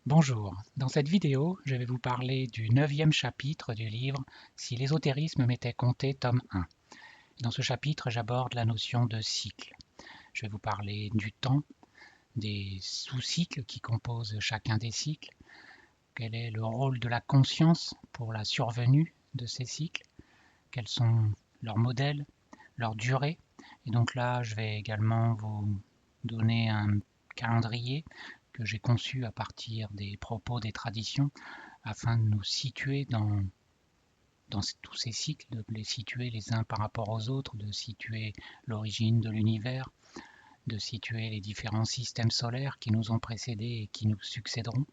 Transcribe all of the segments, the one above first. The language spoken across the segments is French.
Bonjour, dans cette vidéo, je vais vous parler du 9e chapitre du livre Si l'ésotérisme m'était compté, tome 1. Dans ce chapitre, j'aborde la notion de cycle. Je vais vous parler du temps, des sous-cycles qui composent chacun des cycles, quel est le rôle de la conscience pour la survenue de ces cycles, quels sont leurs modèles, leur durée. Et donc là, je vais également vous donner un calendrier que j'ai conçu à partir des propos des traditions afin de nous situer dans tous ces cycles, de les situer les uns par rapport aux autres, de situer l'origine de l'univers, de situer les différents systèmes solaires qui nous ont précédés et qui nous succéderont.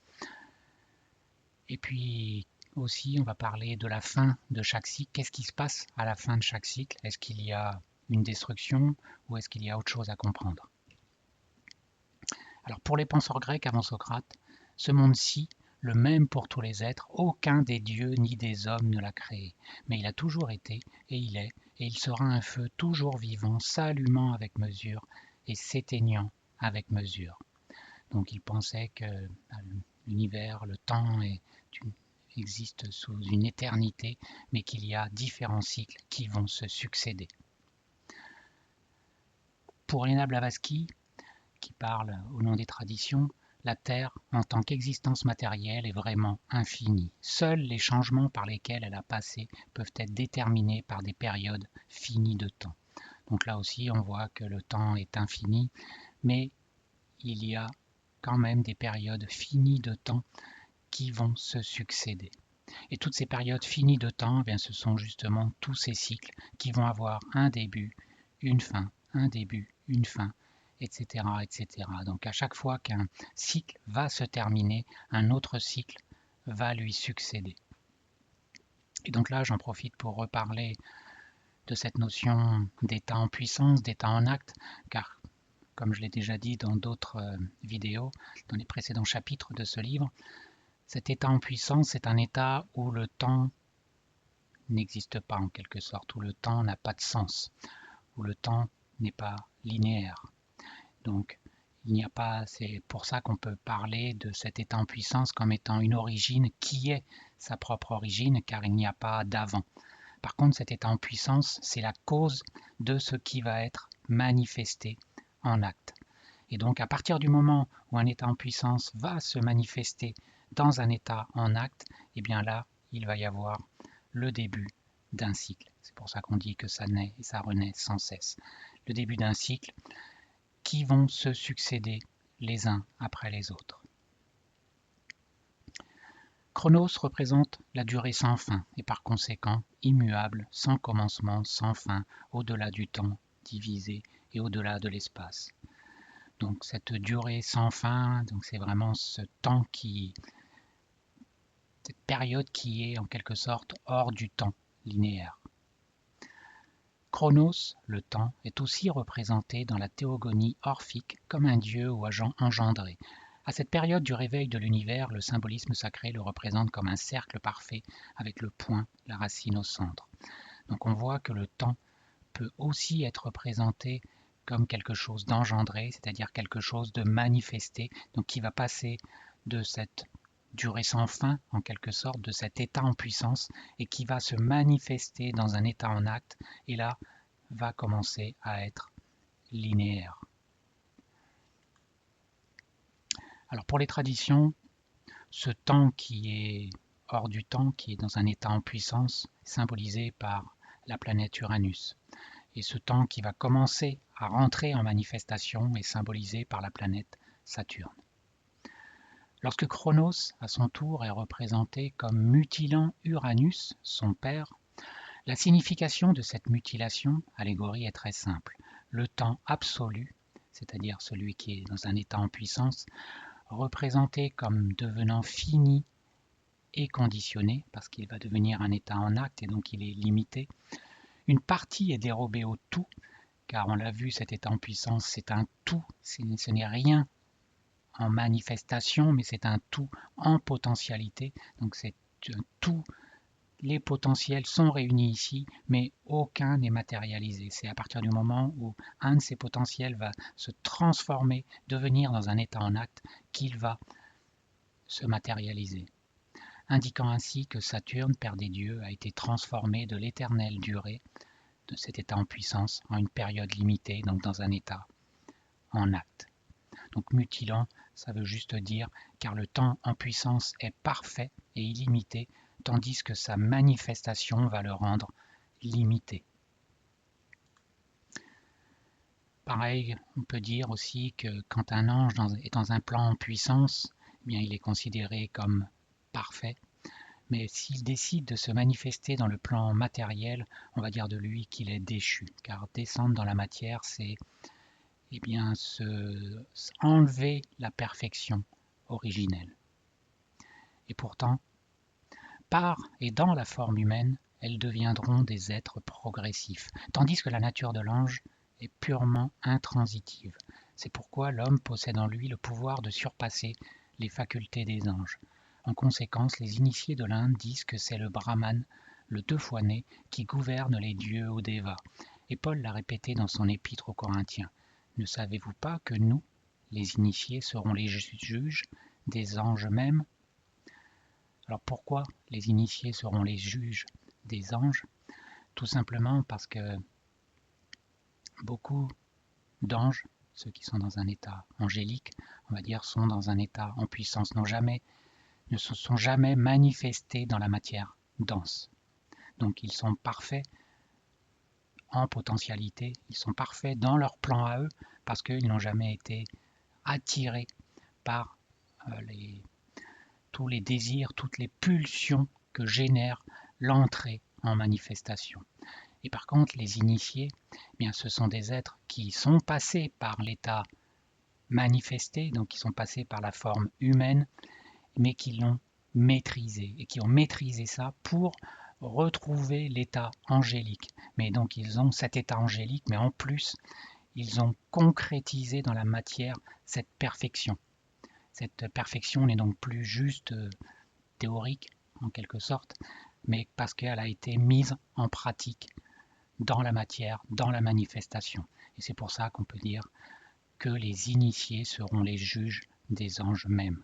Et puis aussi, on va parler de la fin de chaque cycle. Qu'est-ce qui se passe à la fin de chaque cycle? Est-ce qu'il y a une destruction ou est-ce qu'il y a autre chose à comprendre? Alors pour les penseurs grecs avant Socrate, ce monde-ci, le même pour tous les êtres, aucun des dieux ni des hommes ne l'a créé, mais il a toujours été, et il est, et il sera un feu toujours vivant, s'allumant avec mesure et s'éteignant avec mesure. Donc il pensait que l'univers, le temps existe sous une éternité, mais qu'il y a différents cycles qui vont se succéder. Pour Helena Blavatsky, qui parle au nom des traditions, la Terre, en tant qu'existence matérielle, est vraiment infinie. Seuls les changements par lesquels elle a passé peuvent être déterminés par des périodes finies de temps. Donc là aussi, on voit que le temps est infini, mais il y a quand même des périodes finies de temps qui vont se succéder. Et toutes ces périodes finies de temps, eh bien, ce sont justement tous ces cycles qui vont avoir un début, une fin, un début, une fin, etc., etc. Donc à chaque fois qu'un cycle va se terminer, un autre cycle va lui succéder. Et donc là, j'en profite pour reparler de cette notion d'état en puissance, d'état en acte, car comme je l'ai déjà dit dans d'autres vidéos, dans les précédents chapitres de ce livre, cet état en puissance est un état où le temps n'existe pas en quelque sorte, où le temps n'a pas de sens, où le temps n'est pas linéaire. Donc il n'y a pas, c'est pour ça qu'on peut parler de cet état en puissance comme étant une origine qui est sa propre origine, car il n'y a pas d'avant. Par contre, cet état en puissance, c'est la cause de ce qui va être manifesté en acte. Et donc à partir du moment où un état en puissance va se manifester dans un état en acte, et bien là, il va y avoir le début d'un cycle. C'est pour ça qu'on dit que ça naît et ça renaît sans cesse. Le début d'un cycle qui vont se succéder les uns après les autres. Chronos représente la durée sans fin et par conséquent immuable, sans commencement, sans fin, au-delà du temps divisé et au-delà de l'espace. Donc cette durée sans fin, donc c'est vraiment ce temps cette période qui est en quelque sorte hors du temps linéaire. Chronos, le temps, est aussi représenté dans la théogonie orphique comme un dieu ou agent engendré. À cette période du réveil de l'univers, le symbolisme sacré le représente comme un cercle parfait avec le point, la racine au centre. Donc on voit que le temps peut aussi être représenté comme quelque chose d'engendré, c'est-à-dire quelque chose de manifesté, donc qui va passer de cette durée sans fin, en quelque sorte, de cet état en puissance, et qui va se manifester dans un état en acte, et là, va commencer à être linéaire. Alors pour les traditions, ce temps qui est hors du temps, qui est dans un état en puissance, symbolisé par la planète Uranus. Et ce temps qui va commencer à rentrer en manifestation est symbolisé par la planète Saturne. Lorsque Chronos, à son tour, est représenté comme mutilant Uranus, son père, la signification de cette mutilation, allégorie, est très simple. Le temps absolu, c'est-à-dire celui qui est dans un état en puissance, représenté comme devenant fini et conditionné, parce qu'il va devenir un état en acte et donc il est limité. Une partie est dérobée au tout, car on l'a vu, cet état en puissance, c'est un tout, ce n'est rien en manifestation, mais c'est un tout en potentialité. Donc c'est un tout, les potentiels sont réunis ici, mais aucun n'est matérialisé. C'est à partir du moment où un de ces potentiels va se transformer, devenir dans un état en acte, qu'il va se matérialiser, indiquant ainsi que Saturne, père des dieux, a été transformé de l'éternelle durée de cet état en puissance en une période limitée, donc dans un état en acte. Donc mutilant, ça veut juste dire car le temps en puissance est parfait et illimité, tandis que sa manifestation va le rendre limité. Pareil, on peut dire aussi que quand un ange est dans un plan en puissance, eh bien il est considéré comme parfait. Mais s'il décide de se manifester dans le plan matériel, on va dire de lui qu'il est déchu, car descendre dans la matière, c'est bien enlever la perfection originelle. Et pourtant, par et dans la forme humaine, elles deviendront des êtres progressifs, tandis que la nature de l'ange est purement intransitive. C'est pourquoi l'homme possède en lui le pouvoir de surpasser les facultés des anges. En conséquence, les initiés de l'Inde disent que c'est le Brahman, le deux fois né, qui gouverne les dieux ou Devas. Et Paul l'a répété dans son épître aux Corinthiens. Ne savez-vous pas que nous, les initiés, serons les juges des anges mêmes? Alors pourquoi les initiés seront les juges des anges? Tout simplement parce que beaucoup d'anges, ceux qui sont dans un état angélique, on va dire, sont dans un état en puissance, ne se sont jamais manifestés dans la matière dense. Donc ils sont parfaits en potentialité, ils sont parfaits dans leur plan à eux, parce qu'ils n'ont jamais été attirés par tous les désirs, toutes les pulsions que génère l'entrée en manifestation. Et par contre, les initiés, eh bien, ce sont des êtres qui sont passés par l'état manifesté, donc qui sont passés par la forme humaine, mais qui l'ont maîtrisé, et qui ont maîtrisé ça pour retrouver l'état angélique. Mais donc ils ont cet état angélique, mais en plus, ils ont concrétisé dans la matière cette perfection. Cette perfection n'est donc plus juste théorique, en quelque sorte, mais parce qu'elle a été mise en pratique dans la matière, dans la manifestation. Et c'est pour ça qu'on peut dire que les initiés seront les juges des anges mêmes.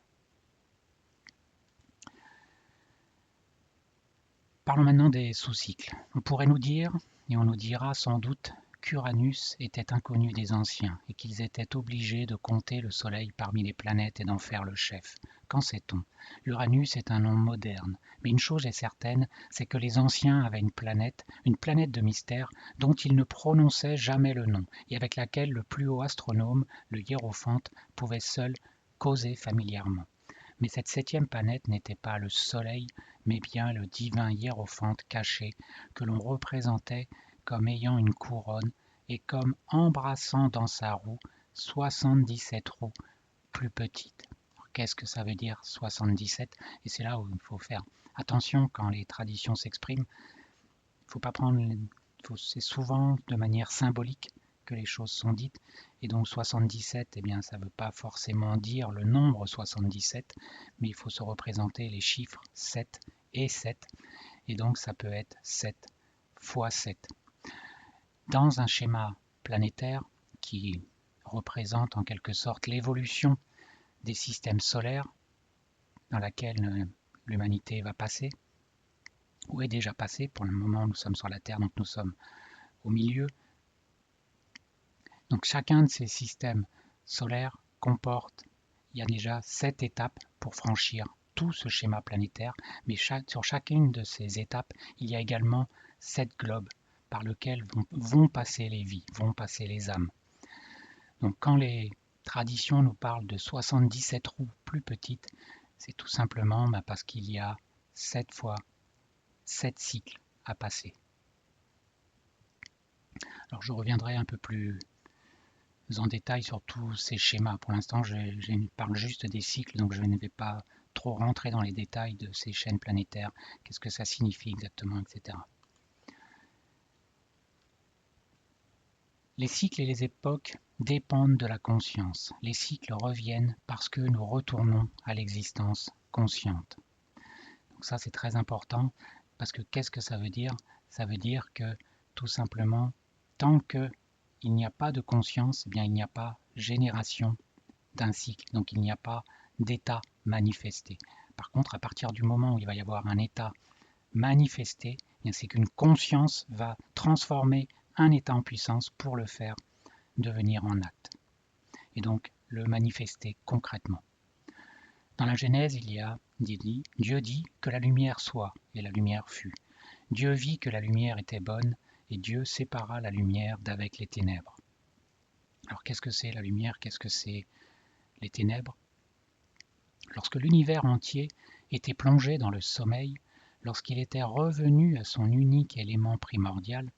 Parlons maintenant des sous-cycles. On pourrait nous dire, et on nous dira sans doute, qu'Uranus était inconnu des anciens et qu'ils étaient obligés de compter le Soleil parmi les planètes et d'en faire le chef. Qu'en sait-on? L'Uranus est un nom moderne, mais une chose est certaine, c'est que les anciens avaient une planète de mystère dont ils ne prononçaient jamais le nom et avec laquelle le plus haut astronome, le hiérophante, pouvait seul causer familièrement. Mais cette septième planète n'était pas le Soleil, mais bien le divin hiérophante caché que l'on représentait comme ayant une couronne et comme embrassant dans sa roue 77 roues plus petites. Qu'est-ce que ça veut dire 77? Et c'est là où il faut faire attention quand les traditions s'expriment. Il ne faut pas prendre, c'est souvent de manière symbolique que les choses sont dites. Et donc 77, eh bien, ça ne veut pas forcément dire le nombre 77, mais il faut se représenter les chiffres 7 et 7. Et donc ça peut être 7 fois 7. Dans un schéma planétaire qui représente en quelque sorte l'évolution des systèmes solaires dans laquelle l'humanité va passer, ou est déjà passée, pour le moment nous sommes sur la Terre, donc nous sommes au milieu. Donc chacun de ces systèmes solaires comporte, il y a déjà 7 étapes pour franchir tout ce schéma planétaire, mais sur chacune de ces étapes, il y a également 7 globes par lesquels vont passer les vies, vont passer les âmes. Donc quand les traditions nous parlent de 77 roues plus petites, c'est tout simplement parce qu'il y a 7 fois 7 cycles à passer. Alors je reviendrai un peu plus en détail sur tous ces schémas. Pour l'instant, je parle juste des cycles, donc je ne vais pas trop rentrer dans les détails de ces chaînes planétaires, qu'est-ce que ça signifie exactement, etc. Les cycles et les époques dépendent de la conscience. Les cycles reviennent parce que nous retournons à l'existence consciente. Donc ça, c'est très important, parce que qu'est-ce que ça veut dire? Ça veut dire que, tout simplement, tant qu'il n'y a pas de conscience, eh bien, il n'y a pas génération d'un cycle, donc il n'y a pas d'état manifester. Par contre, à partir du moment où il va y avoir un état manifesté, c'est qu'une conscience va transformer un état en puissance pour le faire devenir en acte. Et donc le manifester concrètement. Dans la Genèse, il y a Dieu dit que la lumière soit, et la lumière fut. Dieu vit que la lumière était bonne, et Dieu sépara la lumière d'avec les ténèbres. Alors qu'est-ce que c'est la lumière? Qu'est-ce que c'est les ténèbres? Lorsque l'univers entier était plongé dans le sommeil, lorsqu'il était revenu à son unique élément primordial,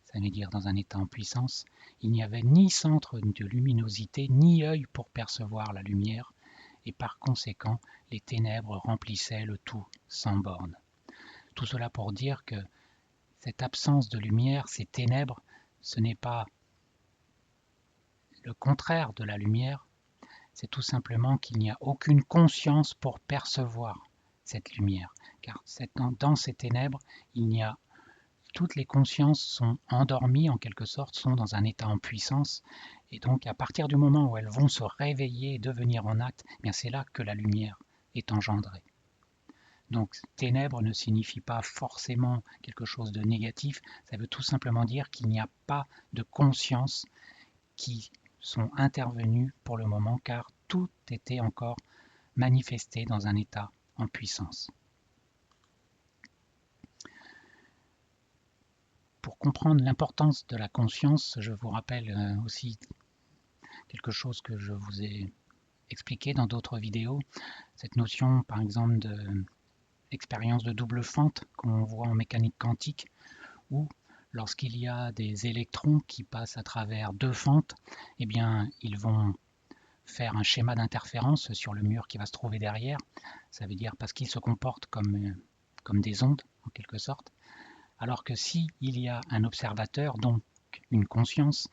ça veut dire dans un état en puissance, il n'y avait ni centre de luminosité, ni œil pour percevoir la lumière, et par conséquent, les ténèbres remplissaient le tout sans borne. Tout cela pour dire que cette absence de lumière, ces ténèbres, ce n'est pas le contraire de la lumière, c'est tout simplement qu'il n'y a aucune conscience pour percevoir cette lumière. Car dans ces ténèbres, toutes les consciences sont endormies en quelque sorte, sont dans un état en puissance. Et donc à partir du moment où elles vont se réveiller et devenir en acte, c'est là que la lumière est engendrée. Donc ténèbres ne signifie pas forcément quelque chose de négatif, ça veut tout simplement dire qu'il n'y a pas de conscience qui sont intervenues pour le moment, car tout était encore manifesté dans un état en puissance. Pour comprendre l'importance de la conscience, je vous rappelle aussi quelque chose que je vous ai expliqué dans d'autres vidéos, cette notion par exemple d'expérience de double fente qu'on voit en mécanique quantique, où lorsqu'il y a des électrons qui passent à travers deux fentes, ils vont faire un schéma d'interférence sur le mur qui va se trouver derrière. Ça veut dire parce qu'ils se comportent comme des ondes, en quelque sorte. Alors que s'il y a un observateur, donc une conscience,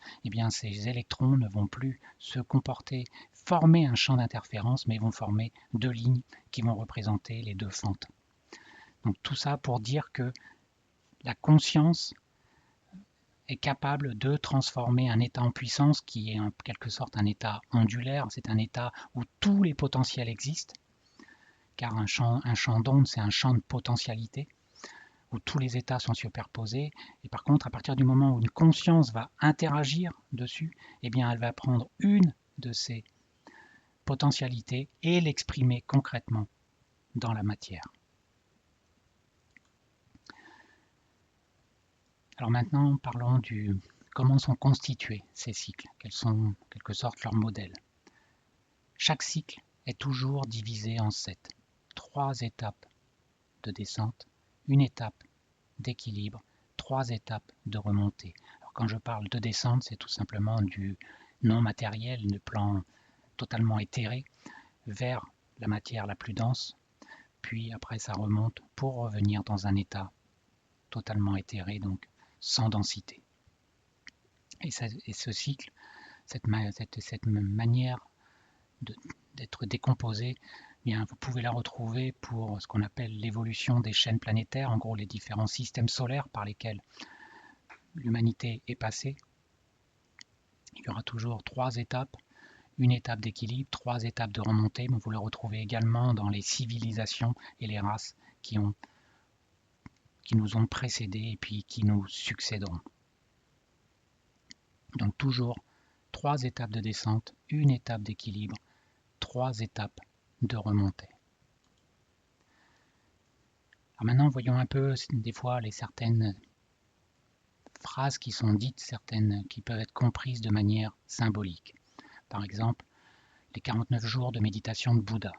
ces électrons ne vont plus se comporter, former un champ d'interférence, mais vont former deux lignes qui vont représenter les deux fentes. Donc tout ça pour dire que la conscience est capable de transformer un état en puissance qui est en quelque sorte un état ondulaire, c'est un état où tous les potentiels existent, car un champ d'onde, c'est un champ de potentialité, où tous les états sont superposés, et par contre, à partir du moment où une conscience va interagir dessus, elle va prendre une de ces potentialités et l'exprimer concrètement dans la matière. Alors maintenant, parlons du comment sont constitués ces cycles, quels sont en quelque sorte leurs modèles. Chaque cycle est toujours divisé en 7, 3 étapes de descente, une étape d'équilibre, 3 étapes de remontée. Alors quand je parle de descente, c'est tout simplement du non matériel, du plan totalement éthéré, vers la matière la plus dense, puis après ça remonte pour revenir dans un état totalement éthéré, donc sans densité. Et ce cycle, cette manière d'être décomposé, vous pouvez la retrouver pour ce qu'on appelle l'évolution des chaînes planétaires, en gros les différents systèmes solaires par lesquels l'humanité est passée. Il y aura toujours 3 étapes, une étape d'équilibre, 3 étapes de remontée, mais vous le retrouvez également dans les civilisations et les races qui nous ont précédés et puis qui nous succéderont. Donc toujours 3 étapes de descente, une étape d'équilibre, 3 étapes de remontée. Alors maintenant, voyons un peu des fois certaines phrases qui sont dites, certaines qui peuvent être comprises de manière symbolique. Par exemple, les 49 jours de méditation de Bouddha.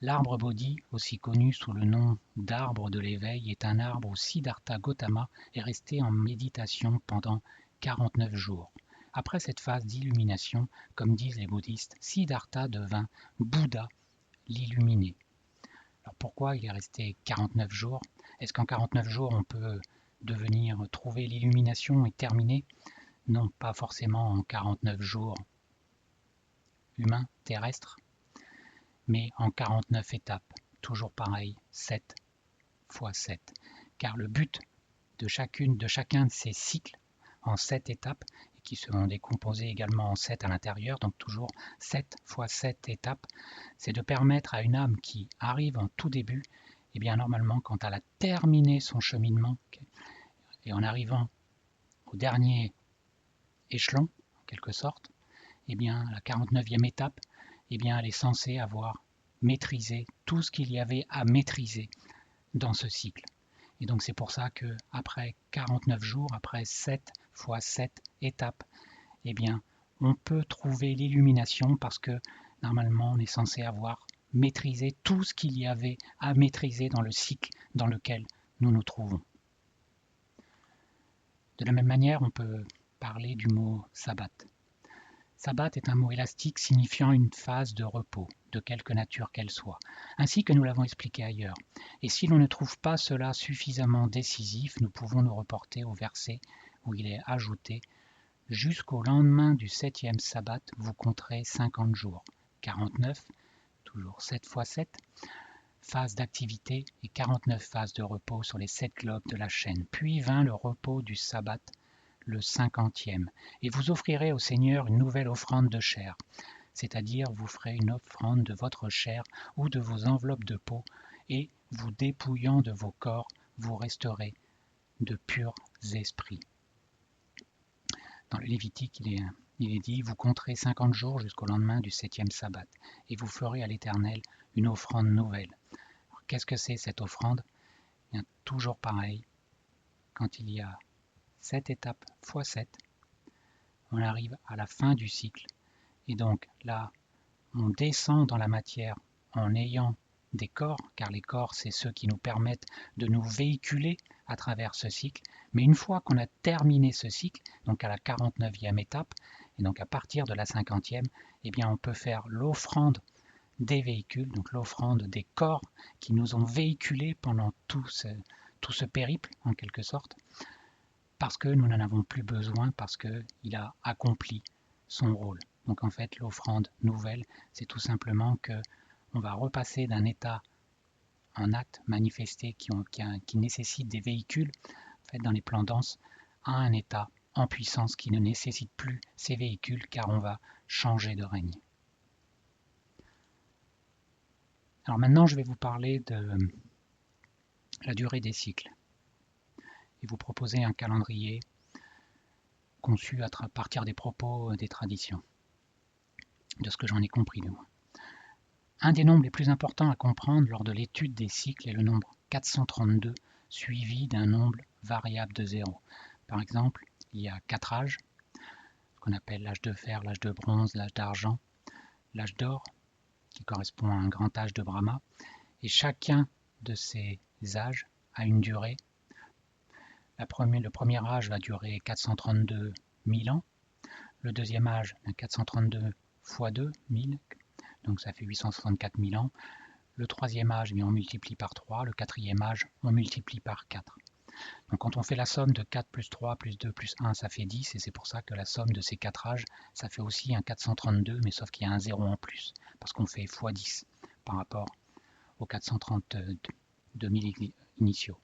L'arbre Bodhi, aussi connu sous le nom d'arbre de l'éveil, est un arbre où Siddhartha Gautama est resté en méditation pendant 49 jours. Après cette phase d'illumination, comme disent les bouddhistes, Siddhartha devint Bouddha, l'illuminé. Alors pourquoi il est resté 49 jours? Est-ce qu'en 49 jours on peut trouver l'illumination et terminer? Non, pas forcément en 49 jours humains, terrestres, mais en 49 étapes. Toujours pareil, 7 fois 7. Car le but de chacun de ces cycles en 7 étapes est qui seront décomposées également en 7 à l'intérieur, donc toujours 7 fois 7 étapes, c'est de permettre à une âme qui arrive en tout début, et bien normalement quand elle a terminé son cheminement, et en arrivant au dernier échelon, en quelque sorte, et bien la 49e étape, et bien elle est censée avoir maîtrisé tout ce qu'il y avait à maîtriser dans ce cycle. Et donc c'est pour ça que après 49 jours, après 7 fois 7 étapes, eh bien on peut trouver l'illumination parce que normalement on est censé avoir maîtrisé tout ce qu'il y avait à maîtriser dans le cycle dans lequel nous nous trouvons. De la même manière, on peut parler du mot sabbat. Sabbat est un mot élastique signifiant une phase de repos, de quelque nature qu'elle soit, ainsi que nous l'avons expliqué ailleurs. Et si l'on ne trouve pas cela suffisamment décisif, nous pouvons nous reporter au verset où il est ajouté « Jusqu'au lendemain du 7e sabbat, vous compterez 50 jours, 49, toujours 7 fois 7, phases d'activité et 49 phases de repos sur les 7 globes de la chaîne. Puis vint le repos du sabbat, le 50e, et vous offrirez au Seigneur une nouvelle offrande de chair, c'est-à-dire vous ferez une offrande de votre chair ou de vos enveloppes de peau, et vous dépouillant de vos corps, vous resterez de purs esprits. Dans le Lévitique, il est dit, vous compterez 50 jours jusqu'au lendemain du 7e sabbat, et vous ferez à l'Éternel une offrande nouvelle. Qu'est-ce que c'est cette offrande? Bien, toujours pareil, quand il y a 7 étapes fois 7, on arrive à la fin du cycle. Et donc là, on descend dans la matière en ayant des corps, car les corps, c'est ceux qui nous permettent de nous véhiculer à travers ce cycle. Mais une fois qu'on a terminé ce cycle, donc à la 49e étape, et donc à partir de la 50e, eh bien on peut faire l'offrande des véhicules, donc l'offrande des corps qui nous ont véhiculés pendant tout ce périple, en quelque sorte, parce que nous n'en avons plus besoin, parce qu'il a accompli son rôle. Donc en fait, l'offrande nouvelle, c'est tout simplement que on va repasser d'un état en acte manifesté qui nécessite des véhicules, en fait, dans les plans denses, à un état en puissance qui ne nécessite plus ces véhicules, car on va changer de règne. Alors maintenant, je vais vous parler de la durée des cycles et vous proposer un calendrier conçu à partir des propos des traditions, de ce que j'en ai compris de moi. Un des nombres les plus importants à comprendre lors de l'étude des cycles est le nombre 432, suivi d'un nombre variable de 0. Par exemple, il y a 4 âges, ce qu'on appelle l'âge de fer, l'âge de bronze, l'âge d'argent, l'âge d'or, qui correspond à un grand âge de Brahma, et chacun de ces âges a une durée. Le premier âge va durer 432 000 ans, le deuxième âge 432 x 2, 1000, donc ça fait 864 000 ans. Le troisième âge, on multiplie par 3. Le quatrième âge, on multiplie par 4. Donc quand on fait la somme de 4 plus 3 plus 2 plus 1, ça fait 10. Et c'est pour ça que la somme de ces 4 âges, ça fait aussi un 432, mais sauf qu'il y a un 0 en plus. Parce qu'on fait x 10 par rapport aux 432 000 initiaux.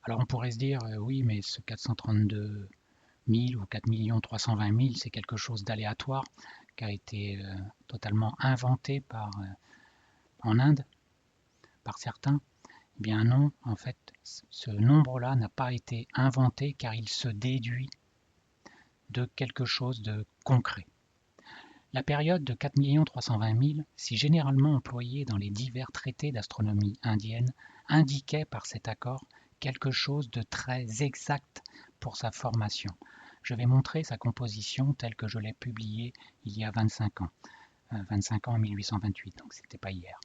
Alors on pourrait se dire, oui, mais ce 432 000 ou 4 320 000, c'est quelque chose d'aléatoire qui a été totalement inventé en Inde par certains. Eh bien non, en fait, ce nombre-là n'a pas été inventé car il se déduit de quelque chose de concret. La période de 4 320 000, si généralement employée dans les divers traités d'astronomie indienne, indiquait par cet accord quelque chose de très exact pour sa formation. Je vais montrer sa composition telle que je l'ai publiée il y a 25 ans. 25 ans en 1828, donc c'était pas hier.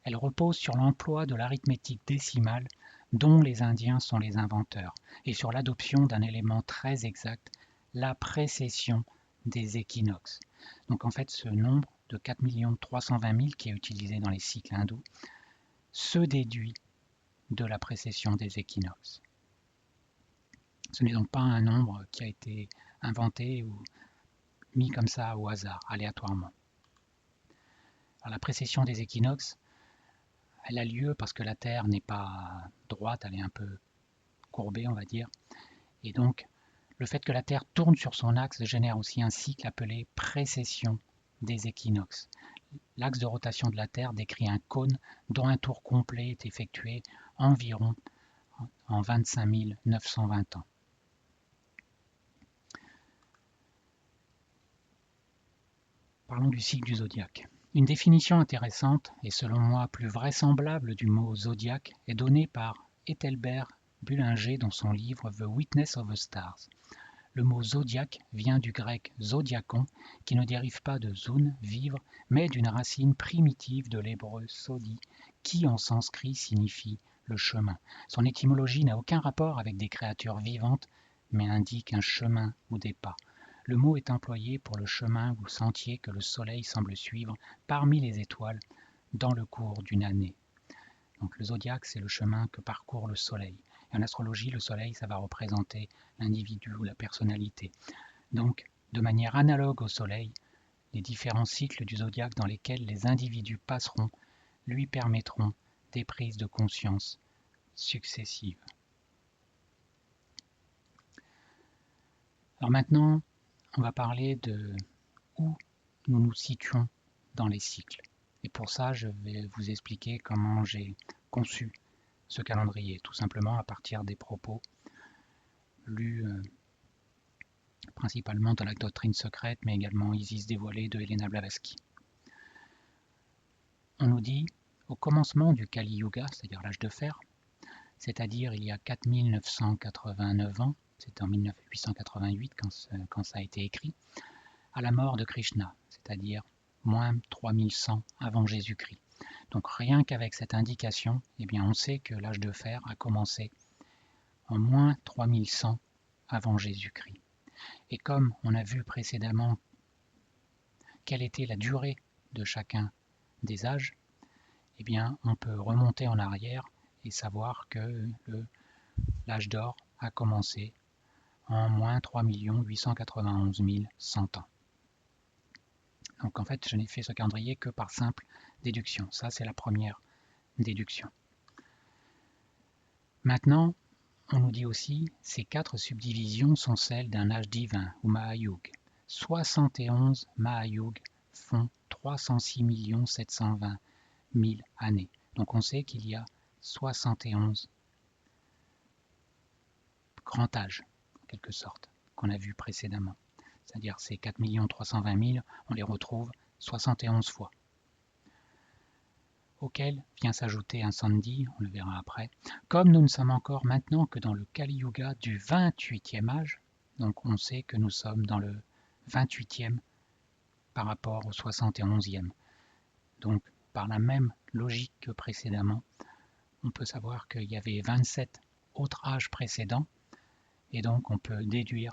Elle repose sur l'emploi de l'arithmétique décimale dont les Indiens sont les inventeurs et sur l'adoption d'un élément très exact, la précession des équinoxes. Donc en fait ce nombre de 4 320 000 qui est utilisé dans les cycles hindous se déduit de la précession des équinoxes. Ce n'est donc pas un nombre qui a été inventé ou mis comme ça au hasard, aléatoirement. Alors, la précession des équinoxes, elle a lieu parce que la Terre n'est pas droite, elle est un peu courbée, on va dire. Et donc, Le fait que la Terre tourne sur son axe génère aussi un cycle appelé précession des équinoxes. L'axe de rotation de la Terre décrit un cône dont un tour complet est effectué environ en 25 920 ans. Parlons du cycle du zodiaque. Une définition intéressante et selon moi plus vraisemblable du mot zodiaque est donnée par Ethelbert Bullinger dans son livre The Witness of the Stars. Le mot zodiaque vient du grec zodiakon qui ne dérive pas de zoun, vivre, mais d'une racine primitive de l'hébreu sodi qui en sanskrit signifie le chemin. Son étymologie n'a aucun rapport avec des créatures vivantes mais indique un chemin ou des pas. Le mot est employé pour le chemin ou sentier que le soleil semble suivre parmi les étoiles dans le cours d'une année. Donc le zodiaque, c'est le chemin que parcourt le soleil. Et en astrologie, le soleil, ça va représenter l'individu ou la personnalité. Donc, de manière analogue au soleil, les différents cycles du zodiaque dans lesquels les individus passeront lui permettront des prises de conscience successives. Alors maintenant, on va parler de où nous nous situons dans les cycles. Et pour ça, je vais vous expliquer comment j'ai conçu ce calendrier, tout simplement à partir des propos lus principalement dans la doctrine secrète, mais également Isis dévoilée de Helena Blavatsky. On nous dit, au commencement du Kali Yuga, c'est-à-dire l'âge de fer, c'est-à-dire il y a 4989 ans, c'est en 1888 quand ça a été écrit, à la mort de Krishna, c'est-à-dire moins 3100 avant Jésus-Christ. Donc rien qu'avec cette indication, eh bien on sait que l'âge de fer a commencé en moins 3100 avant Jésus-Christ. Et comme on a vu précédemment quelle était la durée de chacun des âges, eh bien on peut remonter en arrière et savoir que l'âge d'or a commencé en moins 3 891 100 ans. Donc en fait, je n'ai fait ce calendrier que par simple déduction. Ça, c'est la première déduction. Maintenant, on nous dit aussi, ces 4 subdivisions sont celles d'un âge divin, ou Mahayug. 71 Mahayug font 306 720 000 années. Donc on sait qu'il y a 71 grands âges, en quelque sorte, qu'on a vu précédemment. C'est-à-dire ces 4 320 000, on les retrouve 71 fois. Auquel vient s'ajouter un Sandhi, on le verra après. Comme nous ne sommes encore maintenant que dans le Kali Yuga du 28e âge, donc on sait que nous sommes dans le 28e par rapport au 71e. Donc par la même logique que précédemment, on peut savoir qu'il y avait 27 autres âges précédents, et donc on peut déduire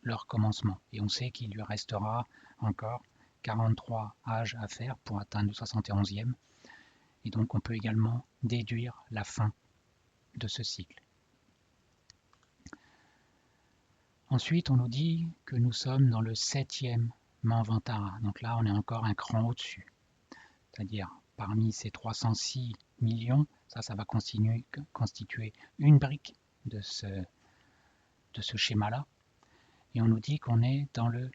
leur commencement. Et on sait qu'il lui restera encore 43 âges à faire pour atteindre le 71e. Et donc on peut également déduire la fin de ce cycle. Ensuite, on nous dit que nous sommes dans le 7e Manvantara. Donc là, on est encore un cran au-dessus. C'est-à-dire, parmi ces 306 millions, ça va constituer une brique de ce schéma-là. Et on nous dit qu'on est dans le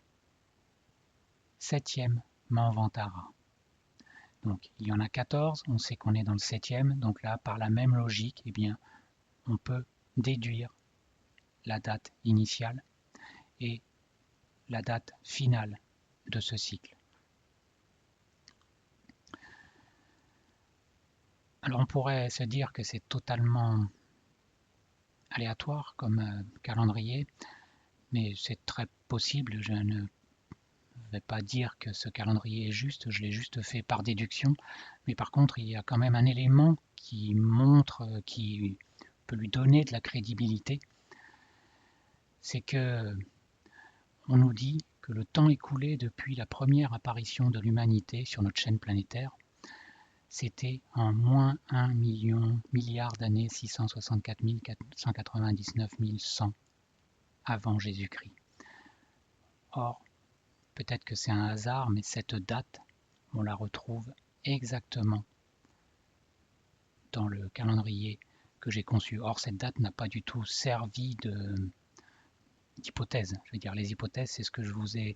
7e Manvantara. Donc il y en a 14, on sait qu'on est dans le 7e, donc là par la même logique, eh bien, on peut déduire la date initiale et la date finale de ce cycle. Alors on pourrait se dire que c'est totalement aléatoire comme calendrier, mais c'est très possible, je ne vais pas dire que ce calendrier est juste, je l'ai juste fait par déduction, mais par contre il y a quand même un élément qui montre, qui peut lui donner de la crédibilité, c'est que on nous dit que le temps écoulé depuis la première apparition de l'humanité sur notre chaîne planétaire, c'était en moins 1 milliard d'années 664 499 100 avant Jésus-Christ. Or, peut-être que c'est un hasard, mais cette date, on la retrouve exactement dans le calendrier que j'ai conçu. Or, cette date n'a pas du tout servi d'hypothèses. Je veux dire, les hypothèses, c'est ce que je vous ai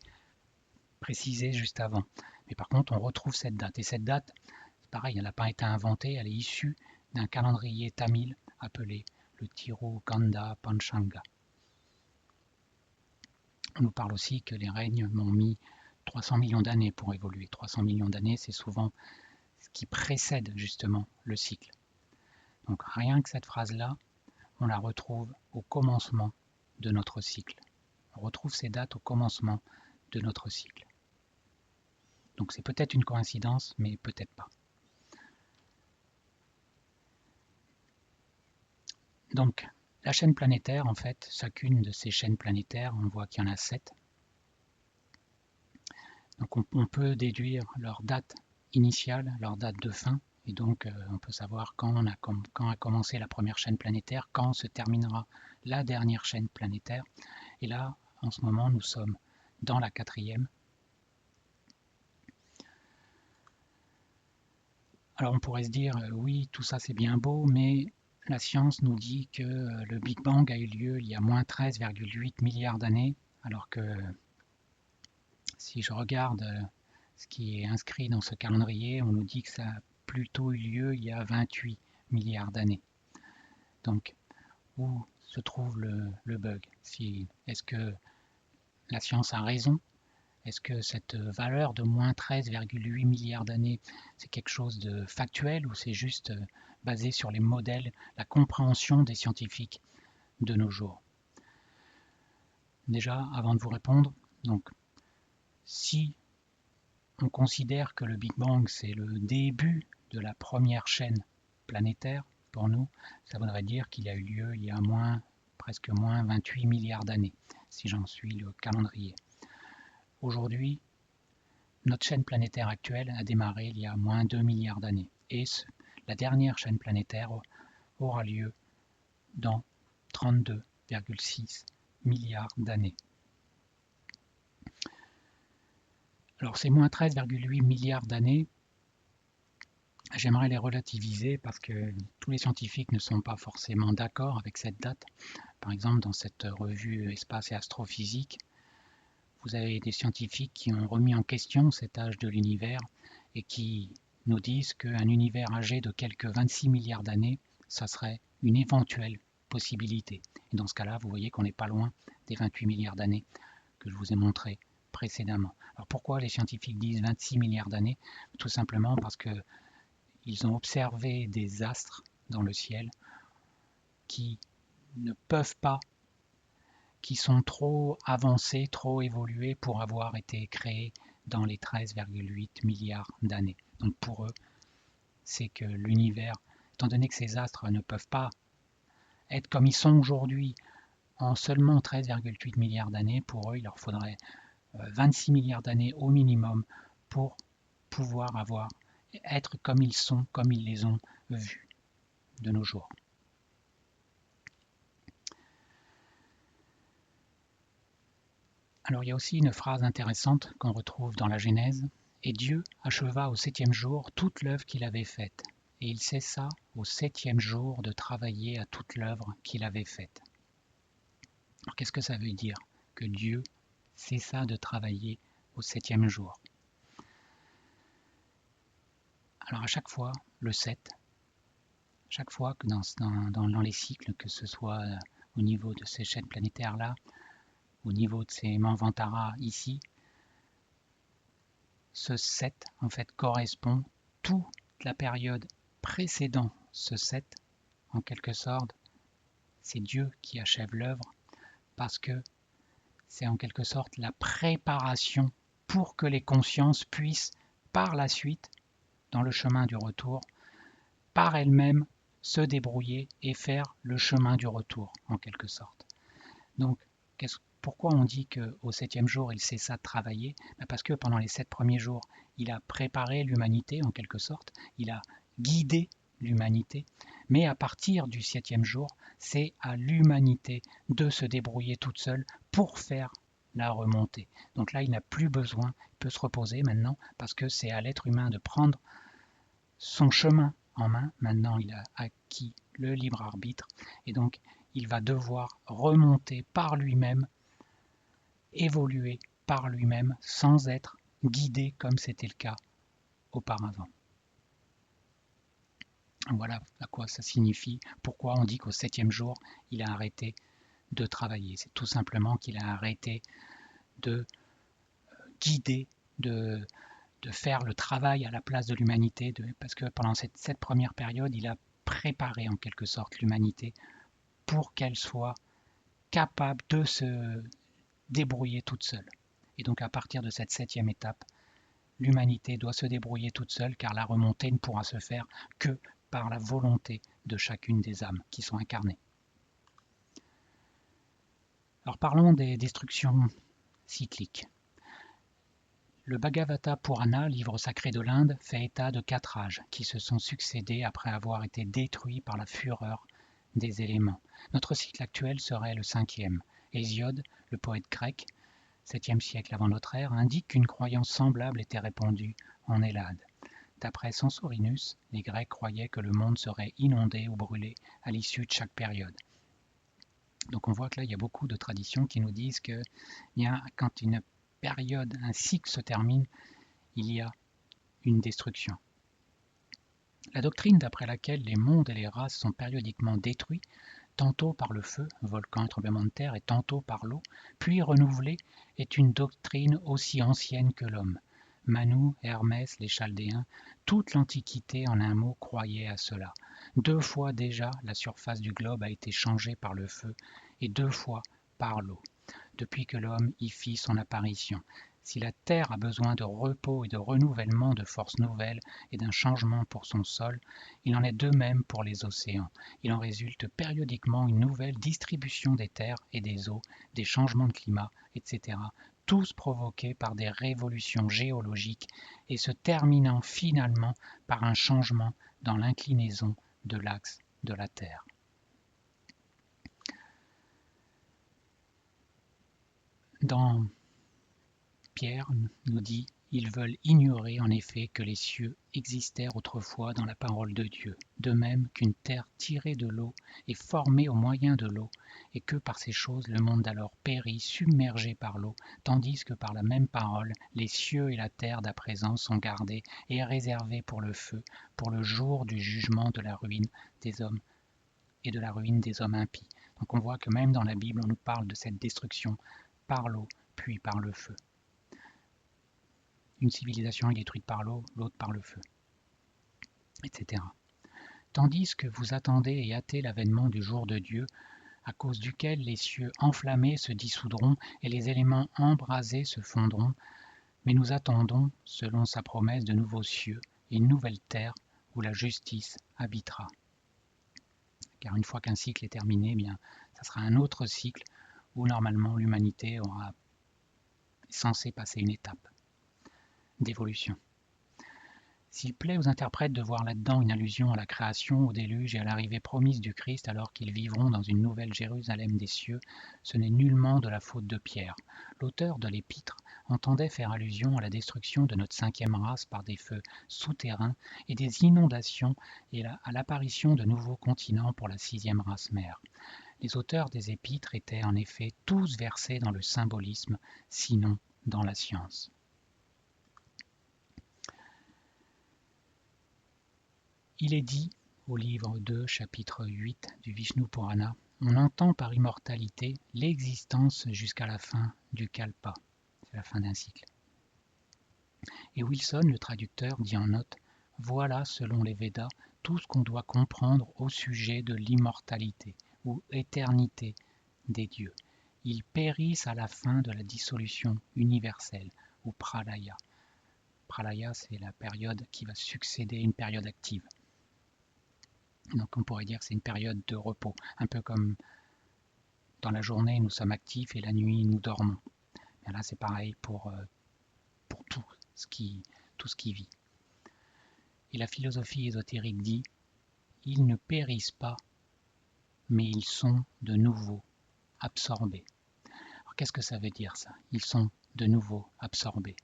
précisé juste avant. Mais par contre, on retrouve cette date. Et cette date, c'est pareil, elle n'a pas été inventée, elle est issue d'un calendrier tamil appelé le Tirukanda Panchanga. On nous parle aussi que les règnes m'ont mis 300 millions d'années pour évoluer. 300 millions d'années, c'est souvent ce qui précède justement le cycle. Donc rien que cette phrase-là, on la retrouve au commencement de notre cycle. On retrouve ces dates au commencement de notre cycle. Donc c'est peut-être une coïncidence, mais peut-être pas. Donc la chaîne planétaire, en fait, chacune de ces chaînes planétaires, on voit qu'il y en a 7. Donc on peut déduire leur date initiale, leur date de fin, et donc on peut savoir quand a commencé la première chaîne planétaire, quand se terminera la dernière chaîne planétaire. Et là, en ce moment, nous sommes dans la 4e. Alors on pourrait se dire, oui, tout ça c'est bien beau, mais la science nous dit que le Big Bang a eu lieu il y a moins 13,8 milliards d'années, alors que si je regarde ce qui est inscrit dans ce calendrier, on nous dit que ça a plutôt eu lieu il y a 28 milliards d'années. Donc, où se trouve le bug? Est-ce que la science a raison? Est-ce que cette valeur de moins 13,8 milliards d'années, c'est quelque chose de factuel ou c'est juste basé sur les modèles, la compréhension des scientifiques de nos jours? Déjà, avant de vous répondre, donc, si on considère que le Big Bang, c'est le début de la première chaîne planétaire, pour nous, ça voudrait dire qu'il a eu lieu il y a presque moins 28 milliards d'années, si j'en suis le calendrier. Aujourd'hui, notre chaîne planétaire actuelle a démarré il y a moins 2 milliards d'années, et la dernière chaîne planétaire aura lieu dans 32,6 milliards d'années. Alors ces moins 13,8 milliards d'années, j'aimerais les relativiser parce que tous les scientifiques ne sont pas forcément d'accord avec cette date. Par exemple, dans cette revue Espace et Astrophysique, vous avez des scientifiques qui ont remis en question cet âge de l'univers et qui nous disent qu'un univers âgé de quelques 26 milliards d'années, ça serait une éventuelle possibilité. Et dans ce cas-là, vous voyez qu'on n'est pas loin des 28 milliards d'années que je vous ai montré précédemment. Alors pourquoi les scientifiques disent 26 milliards d'années? Tout simplement parce qu'ils ont observé des astres dans le ciel qui ne peuvent pas, qui sont trop avancés, trop évolués pour avoir été créés dans les 13,8 milliards d'années. Donc pour eux, c'est que l'univers, étant donné que ces astres ne peuvent pas être comme ils sont aujourd'hui en seulement 13,8 milliards d'années, pour eux, il leur faudrait 26 milliards d'années au minimum pour pouvoir être comme ils sont, comme ils les ont vus de nos jours. Alors il y a aussi une phrase intéressante qu'on retrouve dans la Genèse. « Et Dieu acheva au 7e jour toute l'œuvre qu'il avait faite, et il cessa au 7e jour de travailler à toute l'œuvre qu'il avait faite. » Alors qu'est-ce que ça veut dire que Dieu cessa de travailler au 7e jour? Alors à chaque fois, le 7, chaque fois que dans les cycles, que ce soit au niveau de ces chaînes planétaires-là, au niveau de ces Manvantara ici, ce 7 en fait correspond toute la période précédant ce 7, en quelque sorte, c'est Dieu qui achève l'œuvre parce que c'est en quelque sorte la préparation pour que les consciences puissent par la suite, dans le chemin du retour, par elles-mêmes se débrouiller et faire le chemin du retour, en quelque sorte. Donc, pourquoi on dit qu'au 7e jour, il cessa de travailler? Parce que pendant les 7 premiers jours, il a préparé l'humanité, en quelque sorte, il a guidé l'humanité, mais à partir du 7e jour, c'est à l'humanité de se débrouiller toute seule pour faire la remontée. Donc là, il n'a plus besoin, il peut se reposer maintenant, parce que c'est à l'être humain de prendre son chemin en main. Maintenant, il a acquis le libre arbitre, et donc il va devoir remonter par lui-même évoluer par lui-même sans être guidé comme c'était le cas auparavant. Voilà à quoi ça signifie, pourquoi on dit qu'au 7e jour, il a arrêté de travailler. C'est tout simplement qu'il a arrêté de guider, de faire le travail à la place de l'humanité, parce que pendant cette première période, il a préparé en quelque sorte l'humanité pour qu'elle soit capable de se débrouiller toute seule. Et donc à partir de cette 7e étape, l'humanité doit se débrouiller toute seule car la remontée ne pourra se faire que par la volonté de chacune des âmes qui sont incarnées. Alors parlons des destructions cycliques. Le Bhagavata Purana, livre sacré de l'Inde, fait état de 4 âges qui se sont succédés après avoir été détruits par la fureur des éléments. Notre cycle actuel serait le 5e. Hésiode, le poète grec, 7e siècle avant notre ère, indique qu'une croyance semblable était répandue en Hellade. D'après Censorinus, les Grecs croyaient que le monde serait inondé ou brûlé à l'issue de chaque période. Donc on voit que là, il y a beaucoup de traditions qui nous disent que quand une période, un cycle se termine, il y a une destruction. La doctrine d'après laquelle les mondes et les races sont périodiquement détruits, tantôt par le feu, volcan et tremblement de terre, et tantôt par l'eau, puis renouvelée, est une doctrine aussi ancienne que l'homme. Manu, Hermès, les Chaldéens, toute l'Antiquité en un mot croyait à cela. 2 fois déjà, la surface du globe a été changée par le feu, et 2 fois par l'eau, depuis que l'homme y fit son apparition. Si la terre a besoin de repos et de renouvellement de forces nouvelles et d'un changement pour son sol, il en est de même pour les océans. Il en résulte périodiquement une nouvelle distribution des terres et des eaux, des changements de climat, etc., tous provoqués par des révolutions géologiques et se terminant finalement par un changement dans l'inclinaison de l'axe de la Terre. Dans Pierre nous dit « Ils veulent ignorer en effet que les cieux existèrent autrefois dans la parole de Dieu, de même qu'une terre tirée de l'eau est formée au moyen de l'eau, et que par ces choses le monde d'alors périt, submergé par l'eau, tandis que par la même parole, les cieux et la terre d'à présent sont gardés et réservés pour le feu, pour le jour du jugement de la ruine des hommes et de la ruine des hommes impies. » Donc on voit que même dans la Bible, on nous parle de cette destruction par l'eau, puis par le feu. Une civilisation est détruite par l'eau, l'autre par le feu, etc. Tandis que vous attendez et hâtez l'avènement du jour de Dieu, à cause duquel les cieux enflammés se dissoudront et les éléments embrasés se fondront, mais nous attendons, selon sa promesse, de nouveaux cieux et une nouvelle terre où la justice habitera. Car une fois qu'un cycle est terminé, eh bien, ça sera un autre cycle où normalement l'humanité aura censé passer une étape d'évolution. S'il plaît aux interprètes de voir là-dedans une allusion à la création, au déluge et à l'arrivée promise du Christ alors qu'ils vivront dans une nouvelle Jérusalem des cieux, ce n'est nullement de la faute de Pierre. L'auteur de l'épître entendait faire allusion à la destruction de notre 5e race par des feux souterrains et des inondations et à l'apparition de nouveaux continents pour la 6e race mère. Les auteurs des épîtres étaient en effet tous versés dans le symbolisme, sinon dans la science. Il est dit, au livre 2, chapitre 8 du Vishnu Purana, on entend par immortalité l'existence jusqu'à la fin du Kalpa, c'est la fin d'un cycle. Et Wilson, le traducteur, dit en note, voilà, selon les Védas, tout ce qu'on doit comprendre au sujet de l'immortalité ou éternité des dieux. Ils périssent à la fin de la dissolution universelle, ou pralaya. Pralaya, c'est la période qui va succéder à une période active. Donc on pourrait dire que c'est une période de repos, un peu comme dans la journée nous sommes actifs et la nuit nous dormons. Et là c'est pareil pour tout ce qui vit. Et la philosophie ésotérique dit « Ils ne périssent pas, mais ils sont de nouveau absorbés. » Alors qu'est-ce que ça veut dire ça? Ils sont de nouveau absorbés.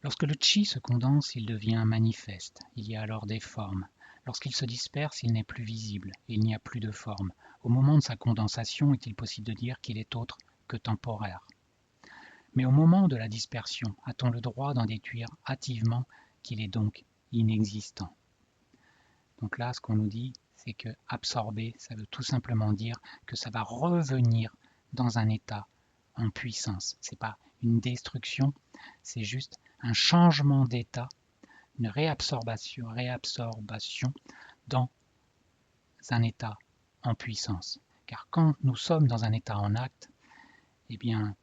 Lorsque le chi se condense, il devient manifeste. Il y a alors des formes. Lorsqu'il se disperse, il n'est plus visible, et il n'y a plus de forme. Au moment de sa condensation, est-il possible de dire qu'il est autre que temporaire? Mais au moment de la dispersion, a-t-on le droit d'en déduire hâtivement qu'il est donc inexistant? Donc là, ce qu'on nous dit, c'est que absorber, ça veut tout simplement dire que ça va revenir dans un état en puissance. Ce n'est pas une destruction, c'est juste un changement d'état, une réabsorption dans un état en puissance. Car quand nous sommes dans un état en acte, eh bien,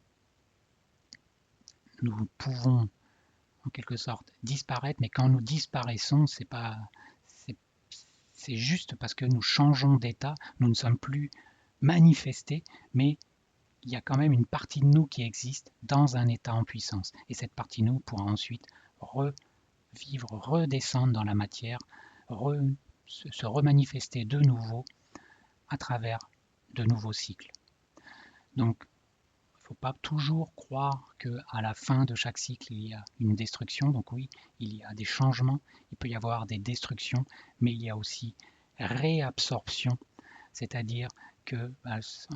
nous pouvons en quelque sorte disparaître, mais quand nous disparaissons, c'est juste parce que nous changeons d'état, nous ne sommes plus manifestés, mais il y a quand même une partie de nous qui existe dans un état en puissance. Et cette partie de nous pourra ensuite revivre, redescendre dans la matière, se remanifester de nouveau à travers de nouveaux cycles. Donc, il ne faut pas toujours croire qu'à la fin de chaque cycle, il y a une destruction. Donc oui, il y a des changements, il peut y avoir des destructions, mais il y a aussi réabsorption, c'est-à-dire que,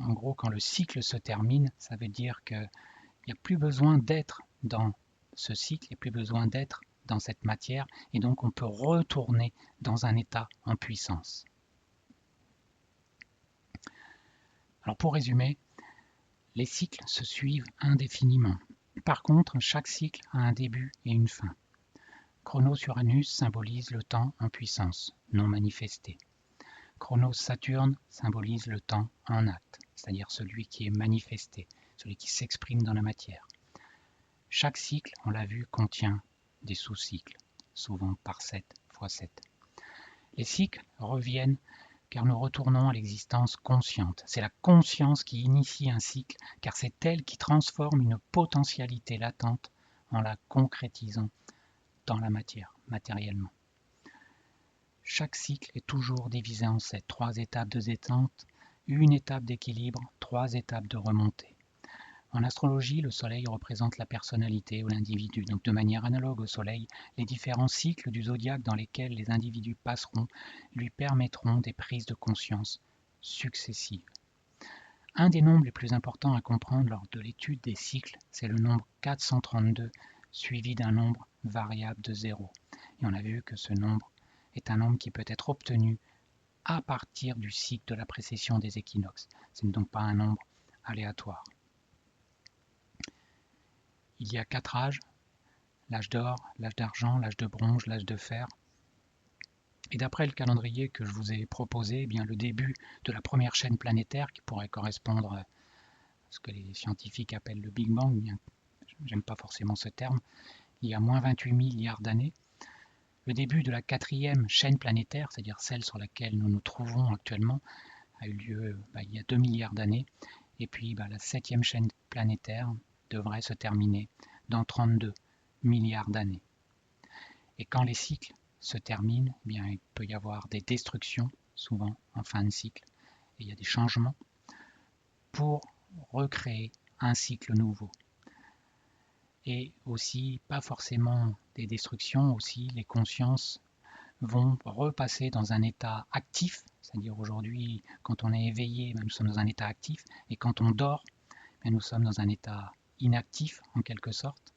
en gros, quand le cycle se termine, ça veut dire qu'il n'y a plus besoin d'être dans ce cycle, il n'y a plus besoin d'être dans cette matière, et donc on peut retourner dans un état en puissance. Alors pour résumer, les cycles se suivent indéfiniment. Par contre, chaque cycle a un début et une fin. Chronos-Uranus symbolise le temps en puissance, non manifesté. Chronos-Saturne symbolise le temps en acte, c'est-à-dire celui qui est manifesté, celui qui s'exprime dans la matière. Chaque cycle, on l'a vu, contient des sous-cycles, souvent par 7 x 7. Les cycles reviennent car nous retournons à l'existence consciente. C'est la conscience qui initie un cycle, car c'est elle qui transforme une potentialité latente en la concrétisant dans la matière, matériellement. Chaque cycle est toujours divisé en 7, 3 étapes de détente, une étape d'équilibre, 3 étapes de remontée. En astrologie, le soleil représente la personnalité ou l'individu. Donc de manière analogue au soleil, les différents cycles du zodiaque dans lesquels les individus passeront lui permettront des prises de conscience successives. Un des nombres les plus importants à comprendre lors de l'étude des cycles, c'est le nombre 432, suivi d'un nombre variable de 0. Et on a vu que ce nombre est un nombre qui peut être obtenu à partir du cycle de la précession des équinoxes. Ce n'est donc pas un nombre aléatoire. Il y a 4 âges, l'âge d'or, l'âge d'argent, l'âge de bronze, l'âge de fer. Et d'après le calendrier que je vous ai proposé, eh bien, le début de la première chaîne planétaire, qui pourrait correspondre à ce que les scientifiques appellent le Big Bang, bien, j'aime pas forcément ce terme, il y a moins 28 milliards d'années. Le début de la 4e chaîne planétaire, c'est-à-dire celle sur laquelle nous nous trouvons actuellement, a eu lieu il y a 2 milliards d'années. Et puis la 7e chaîne planétaire devrait se terminer dans 32 milliards d'années. Et quand les cycles se terminent, eh bien, il peut y avoir des destructions, souvent en fin de cycle, et il y a des changements pour recréer un cycle nouveau. Et aussi, pas forcément des destructions, aussi les consciences vont repasser dans un état actif, c'est-à-dire aujourd'hui, quand on est éveillé, nous sommes dans un état actif, et quand on dort, nous sommes dans un état inactif en quelque sorte.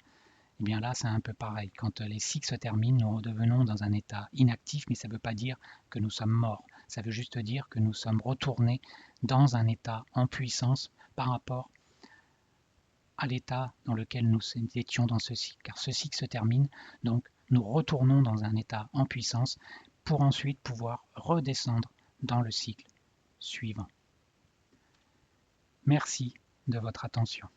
Et bien là, c'est un peu pareil. Quand les cycles se terminent, nous redevenons dans un état inactif, mais ça ne veut pas dire que nous sommes morts. Ça veut juste dire que nous sommes retournés dans un état en puissance par rapport à l'état dans lequel nous étions dans ce cycle. Car ce cycle se termine, donc nous retournons dans un état en puissance pour ensuite pouvoir redescendre dans le cycle suivant. Merci de votre attention.